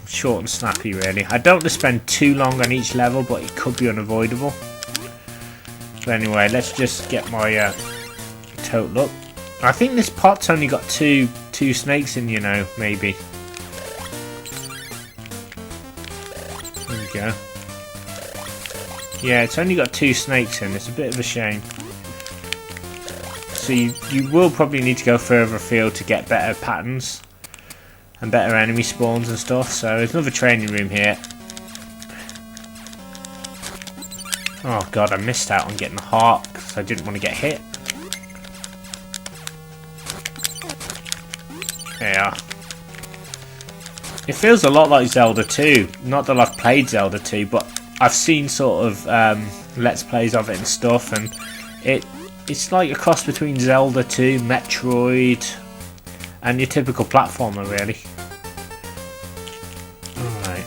short and snappy really. I don't want to spend too long on each level, but it could be unavoidable. But anyway, let's just get my total up. I think this pot's only got two snakes in, you know, maybe. There we go. Yeah, it's only got 2 snakes in. It's a bit of a shame. So you will probably need to go further afield to get better patterns and better enemy spawns and stuff. So there's another training room here. Oh god, I missed out on getting the heart because I didn't want to get hit. There you are. It feels a lot like Zelda 2. Not that I've played Zelda 2, but I've seen sort of Let's Plays of it and stuff, and it's like a cross between Zelda 2, Metroid, and your typical platformer, really. Alright.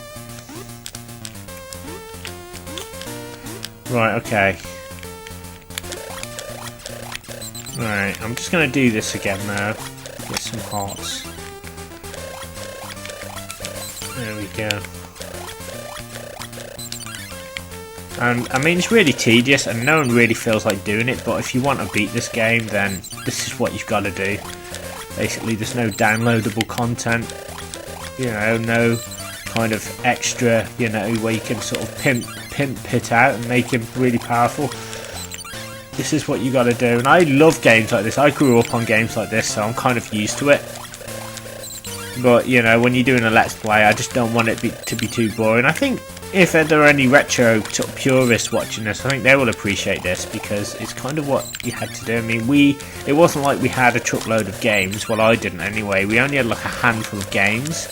Right, okay. Alright, I'm just going to do this again now. Get some hearts. There we go. And I mean, it's really tedious and no one really feels like doing it, but if you want to beat this game, then this is what you've got to do. Basically, there's no downloadable content, you know, no kind of extra, you know, where you can sort of pimp it out and make him really powerful. This is what you got to do, and I love games like this. I grew up on games like this, so I'm kind of used to it. But, you know, when you're doing a Let's Play, I just don't want it to be too boring. I think if there are any retro purists watching this, I think they will appreciate this, because it's kind of what you had to do. I mean, it wasn't like we had a truckload of games. Well, I didn't anyway. We only had like a handful of games,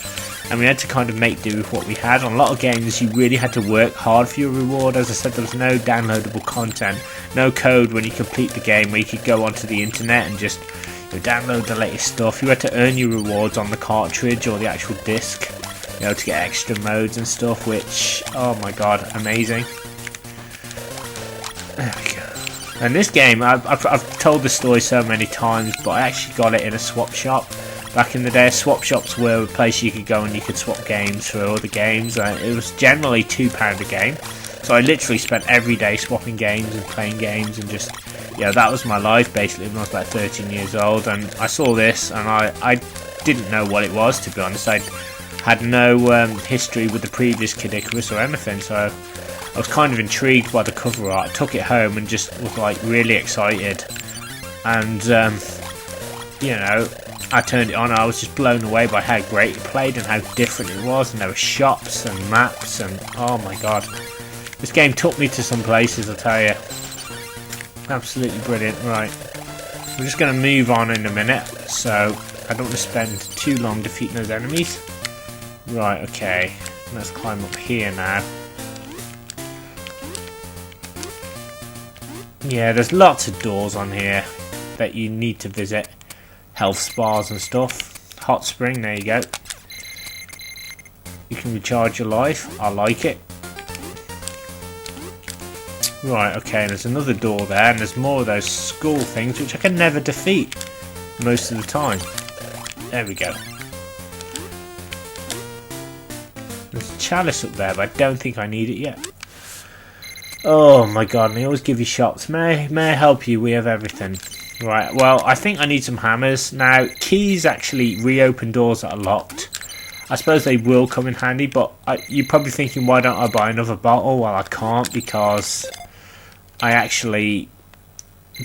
and we had to kind of make do with what we had. On a lot of games, you really had to work hard for your reward. As I said, there was no downloadable content, no code when you complete the game where you could go onto the internet and just download the latest stuff. You had to earn your rewards on the cartridge or the actual disc, you know, to get extra modes and stuff, which, oh my god, amazing. There we go. And this game, I've told the story so many times, but I actually got it in a swap shop. Back in the day, swap shops were a place you could go and you could swap games for other games. It was generally £2 a game, so I literally spent every day swapping games and playing games, and just, yeah, that was my life basically when I was about 13 years old. And I saw this and I didn't know what it was, to be honest. I had no history with the previous Kid Icarus or anything, so I was kind of intrigued by the cover art. I took it home and just was like really excited, and you know, I turned it on and I was just blown away by how great it played and how different it was, and there were shops and maps, and oh my god, this game took me to some places, I tell you. Absolutely brilliant. Right, we're just going to move on in a minute, so I don't want to spend too long defeating those enemies. Right, okay, let's climb up here now. Yeah, there's lots of doors on here that you need to visit. Health spas and stuff. Hot spring, there you go. You can recharge your life. I like it. Right, okay, there's another door there, and there's more of those school things which I can never defeat most of the time. There we go. There's a chalice up there, but I don't think I need it yet. Oh my god, and they always give you shops. May I help you? We have everything. Right, well, I think I need some hammers. Now, keys actually reopen doors that are locked. I suppose they will come in handy, but you're probably thinking, why don't I buy another bottle? Well, I can't, because I actually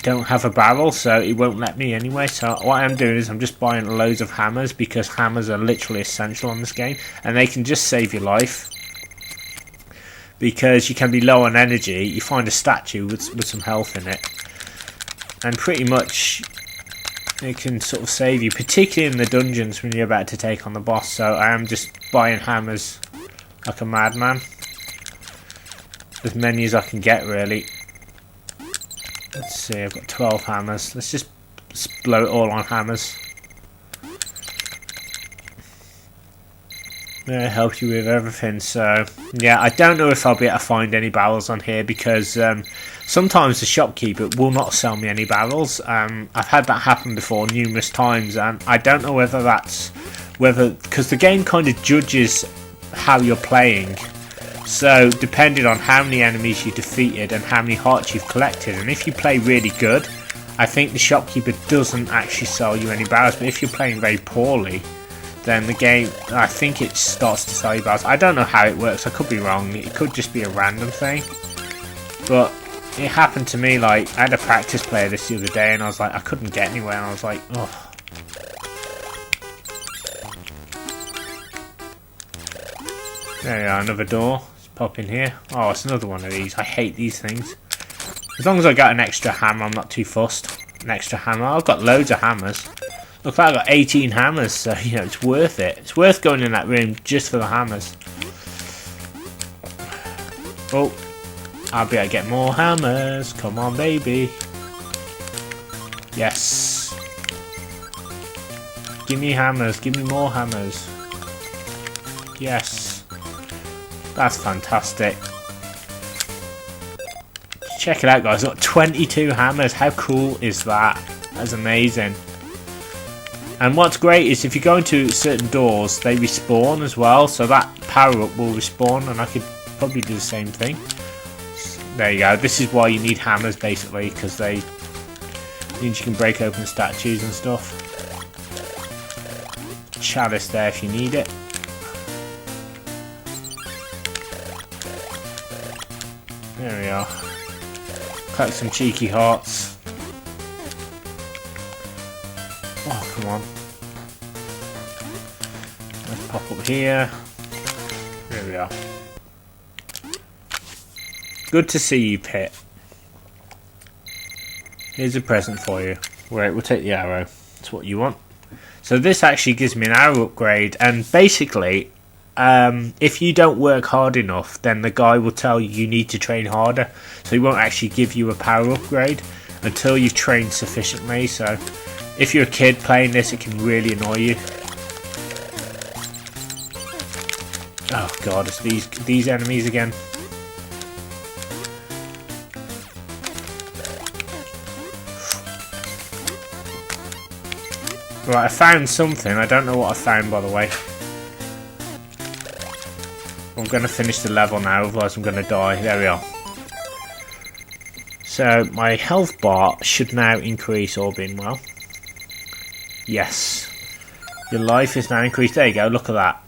don't have a barrel, so it won't let me anyway. So what I'm doing is I'm just buying loads of hammers, because hammers are literally essential on this game, and they can just save your life. Because you can be low on energy, you find a statue with some health in it, and pretty much it can sort of save you, particularly in the dungeons when you're about to take on the boss. So I am just buying hammers like a madman, as many as I can get, really. Let's see, I've got 12 hammers. Let's just blow it all on hammers. It helps you with everything. So yeah, I don't know if I'll be able to find any barrels on here, because sometimes the shopkeeper will not sell me any barrels. I've had that happen before numerous times, and I don't know whether that's because the game kind of judges how you're playing. So depending on how many enemies you defeated and how many hearts you've collected, and if you play really good, I think the shopkeeper doesn't actually sell you any barrels, but if you're playing very poorly, then the game, I think it starts to sell you barrels. I don't know how it works, I could be wrong, it could just be a random thing, but it happened to me. Like, I had a practice player this the other day and I was like, I couldn't get anywhere, and I was like, oh. There we are, another door. Let's pop in here. Oh, it's another one of these. I hate these things. As long as I got an extra hammer, I'm not too fussed. An extra hammer. I've got loads of hammers. Look, I've got 18 hammers, so, you know, it's worth it. It's worth going in that room just for the hammers. Oh, I'll be able to get more hammers. Come on, baby. Yes. Give me hammers. Give me more hammers. Yes. That's fantastic. Check it out, guys. I've got 22 hammers. How cool is that? That's amazing. And what's great is if you go into certain doors, they respawn as well. So that power-up will respawn, and I could probably do the same thing. There you go. This is why you need hammers, basically, because they means you can break open statues and stuff. Chalice there if you need it. There we are. Collect some cheeky hearts. Oh, come on. Let's pop up here. There we are. Good to see you, Pit. Here's a present for you. Right, we'll take the arrow. That's what you want. So this actually gives me an arrow upgrade, and basically, if you don't work hard enough, then the guy will tell you you need to train harder. So he won't actually give you a power upgrade until you've trained sufficiently. So if you're a kid playing this, it can really annoy you. Oh god, it's these enemies again. Right, I found something. I don't know what I found, by the way. I'm going to finish the level now, otherwise I'm going to die. There we are. So, my health bar should now increase, all being well. Yes. Your life is now increased. There you go, look at that.